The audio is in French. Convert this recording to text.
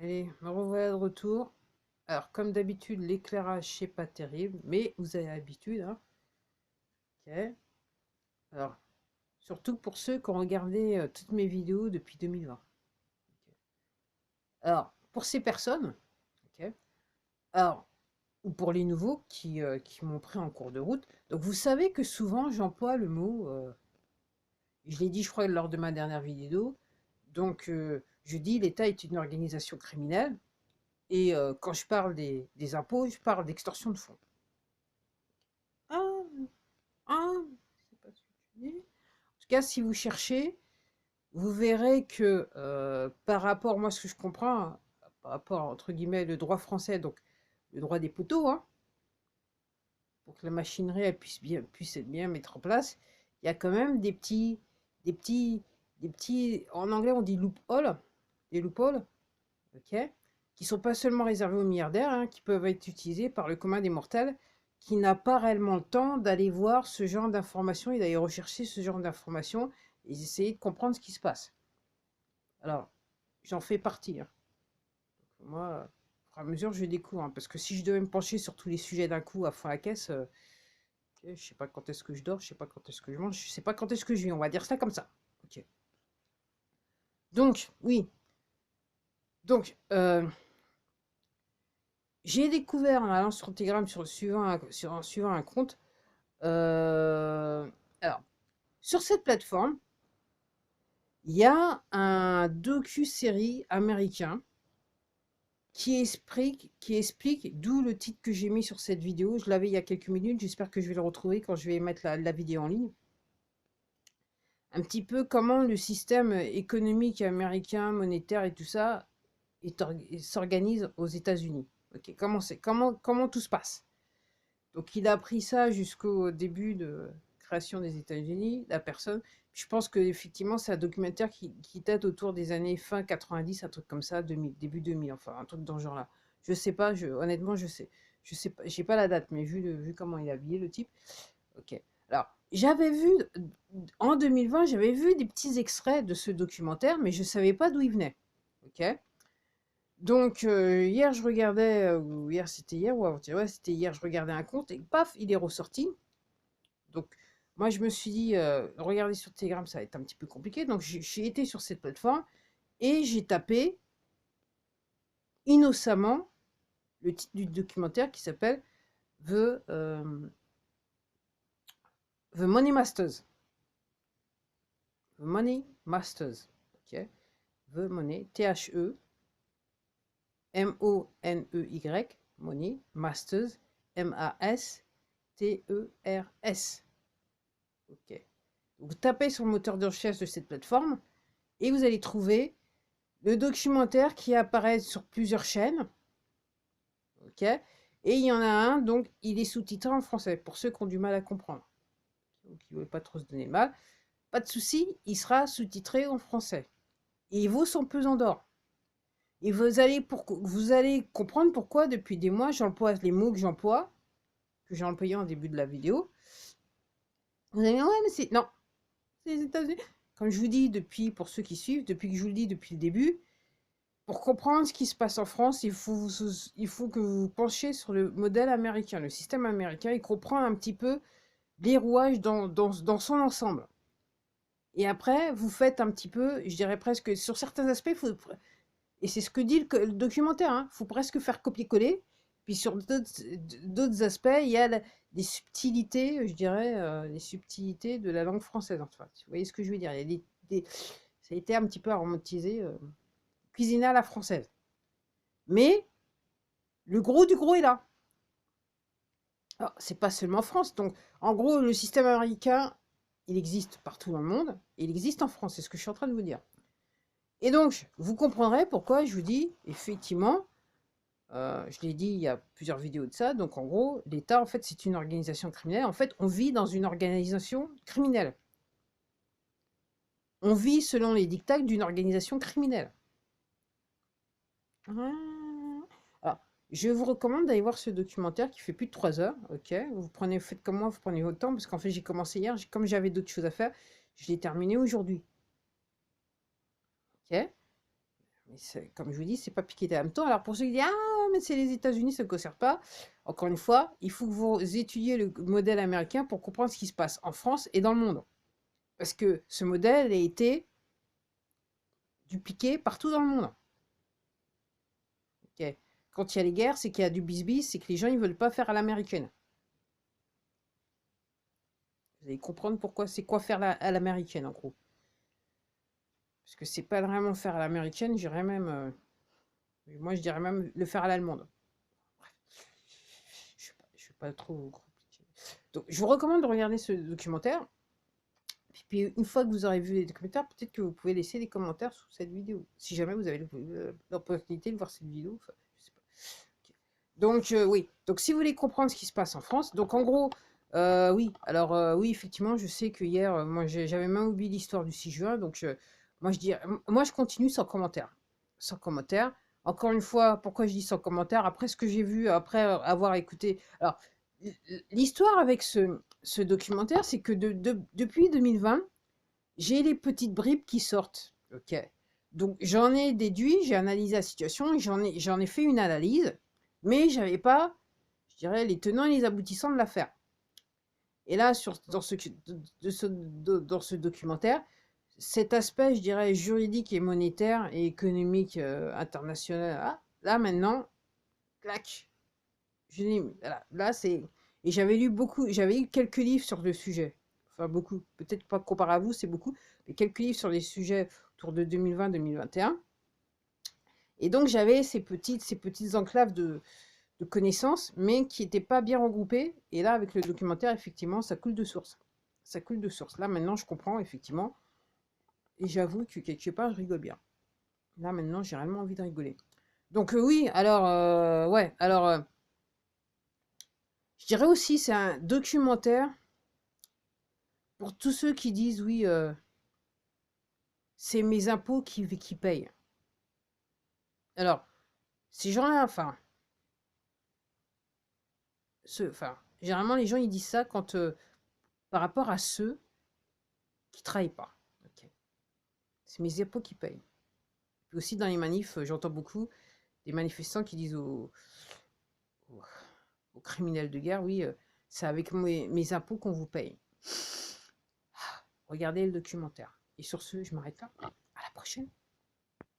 Allez, me revoilà de retour. Alors, comme d'habitude, l'éclairage, c'est pas terrible, mais vous avez l'habitude, hein. Ok. Alors, surtout pour ceux qui ont regardé toutes mes vidéos depuis 2020. Ok. Alors, pour ces personnes, ok. Alors, ou pour les nouveaux qui m'ont pris en cours de route. Donc, vous savez que souvent, j'emploie le mot, je l'ai dit, je crois, lors de ma dernière vidéo. Donc, je dis l'État est une organisation criminelle. Et quand je parle des impôts, je parle d'extorsion de fonds. Ah, ah, c'est pas ce que tu dis. En tout cas, si vous cherchez, vous verrez que par rapport, moi, ce que je comprends, hein, par rapport, entre guillemets, le droit français, donc le droit des poteaux, hein, pour que la machinerie elle puisse être bien mettre en place, il y a quand même des petits, en anglais on dit loopholes, des loopholes, ok, qui sont pas seulement réservés aux milliardaires, hein, qui peuvent être utilisés par le commun des mortels, qui n'a pas réellement le temps d'aller voir ce genre d'informations et d'aller rechercher ce genre d'informations et essayer de comprendre ce qui se passe. Alors, j'en fais partie, hein. Moi, au fur et à mesure, je découvre, hein, parce que si je devais me pencher sur tous les sujets d'un coup à fond la caisse, ok, je sais pas quand est-ce que je dors, je sais pas quand est-ce que je mange, je sais pas quand est-ce que je vis, on va dire ça comme ça. Ok. Donc, oui. Donc, j'ai découvert en allant sur Telegram en suivant un compte. Alors, sur cette plateforme, il y a un docu-série américain qui explique d'où le titre que j'ai mis sur cette vidéo. Je l'avais il y a quelques minutes, j'espère que je vais le retrouver quand je vais mettre la vidéo en ligne. Un petit peu comment le système économique américain, monétaire et tout ça s'organise aux États-Unis. Ok, comment tout se passe. Donc il a appris ça jusqu'au début de création des États-Unis, la personne. Je pense qu'effectivement, c'est un documentaire qui date autour des années fin 90, un truc comme ça, 2000, début 2000, enfin un truc dans ce genre-là. Je sais pas, honnêtement, je sais pas, j'ai pas la date, mais vu comment il est habillé, le type. Ok. Alors, j'avais vu, en 2020, j'avais vu des petits extraits de ce documentaire, mais je savais pas d'où il venait. Ok. Donc, hier, je regardais, ou hier, c'était hier, ou avant-hier, ouais, c'était hier, je regardais un compte, et paf, il est ressorti. Donc, moi, je me suis dit, regarder sur Telegram, ça va être un petit peu compliqué. Donc, j'ai été sur cette plateforme, et j'ai tapé, innocemment, le titre du documentaire qui s'appelle The Money Masters. The Money Masters. Ok. The Money, T-H-E, M-O-N-E-Y, Money Masters, M-A-S-T-E-R-S. Ok. Vous tapez sur le moteur de recherche de cette plateforme et vous allez trouver le documentaire qui apparaît sur plusieurs chaînes. Ok. Et il y en a un, donc il est sous-titré en français pour ceux qui ont du mal à comprendre. Donc ils ne veulent pas trop se donner mal. Pas de souci, il sera sous-titré en français. Et il vaut son pesant d'or. Et vous allez comprendre pourquoi depuis des mois j'emploie les mots que j'ai employés en début de la vidéo. Vous allez dire, ouais, mais c'est. Non, c'est les États-Unis. Comme je vous dis depuis, pour ceux qui suivent, depuis que je vous le dis depuis le début, pour comprendre ce qui se passe en France, il faut que vous penchiez sur le modèle américain, le système américain. Il comprend un petit peu les rouages dans son ensemble. Et après, vous faites un petit peu, je dirais presque, sur certains aspects, et c'est ce que dit le documentaire, hein, faut presque faire copier-coller. Puis sur d'autres aspects, il y a des subtilités, je dirais, des subtilités de la langue française. Enfin, vous voyez ce que je veux dire. Il y a ça a été un petit peu aromatisé, cuisiné à la française. Mais le gros du gros est là. Alors, c'est pas seulement en France. Donc, en gros, le système américain, il existe partout dans le monde, et il existe en France. C'est ce que je suis en train de vous dire. Et donc, vous comprendrez pourquoi je vous dis, effectivement, je l'ai dit il y a plusieurs vidéos de ça. Donc, en gros, l'État, en fait, c'est une organisation criminelle. En fait, on vit dans une organisation criminelle. On vit selon les dictats d'une organisation criminelle. Ah. Alors, je vous recommande d'aller voir ce documentaire qui fait plus de 3 heures. Ok, faites comme moi, vous prenez votre temps parce qu'en fait, j'ai commencé hier. Comme j'avais d'autres choses à faire, je l'ai terminé aujourd'hui. Ok, Mais comme je vous dis, c'est pas piqué des hannetons. Alors pour ceux qui disent ah mais c'est les États-Unis, ça ne concerne pas. Encore une fois, il faut que vous étudiez le modèle américain pour comprendre ce qui se passe en France et dans le monde. Parce que ce modèle a été dupliqué partout dans le monde. Ok. Quand il y a les guerres, c'est qu'il y a du bis-bis, c'est que les gens ils veulent pas faire à l'américaine. Vous allez comprendre pourquoi c'est quoi faire à l'américaine en gros. Parce que c'est pas vraiment faire à l'américaine, j'irais même, moi je dirais même le faire à l'allemande. Bref, je suis pas trop compliqué. Donc je vous recommande de regarder ce documentaire. Puis une fois que vous aurez vu les documentaires, peut-être que vous pouvez laisser des commentaires sous cette vidéo. Si jamais vous avez l'opportunité de voir cette vidéo, enfin, je sais pas. Ok. Donc oui, donc si vous voulez comprendre ce qui se passe en France, donc en gros, oui, alors oui, effectivement, je sais que hier, moi j'avais même oublié l'histoire du 6 juin, donc moi je dis, moi je continue sans commentaire. Sans commentaire. Encore une fois, pourquoi je dis sans commentaire? Après ce que j'ai vu, après avoir écouté. Alors, l'histoire avec ce documentaire, c'est que depuis 2020, j'ai les petites bribes qui sortent. Ok. Donc j'en ai déduit, j'ai analysé la situation, j'en ai fait une analyse, mais j'avais pas, je dirais, les tenants et les aboutissants de l'affaire. Et là, dans ce documentaire, cet aspect, je dirais, juridique et monétaire et économique international, là maintenant, clac, voilà, là c'est. Et j'avais lu quelques livres sur le sujet. Enfin, beaucoup. Peut-être pas comparé à vous, c'est beaucoup. Mais quelques livres sur les sujets autour de 2020-2021. Et donc, j'avais ces petites enclaves de connaissances, mais qui n'étaient pas bien regroupées. Et là, avec le documentaire, effectivement, ça coule de source. Ça coule de source. Là, maintenant, je comprends, effectivement. Et j'avoue que quelque part, je rigole bien. Là, maintenant, j'ai réellement envie de rigoler. Donc, oui, alors, ouais, alors. Je dirais aussi, c'est un documentaire pour tous ceux qui disent oui, c'est mes impôts qui payent. Alors, ces gens-là, généralement, les gens, ils disent ça quand, par rapport à ceux qui travaillent pas. Ok. C'est mes impôts qui payent. Puis aussi, dans les manifs, j'entends beaucoup des manifestants qui disent aux- aux criminels de guerre, oui, c'est avec mes impôts qu'on vous paye. Regardez le documentaire. Et sur ce, je m'arrête là. À la prochaine.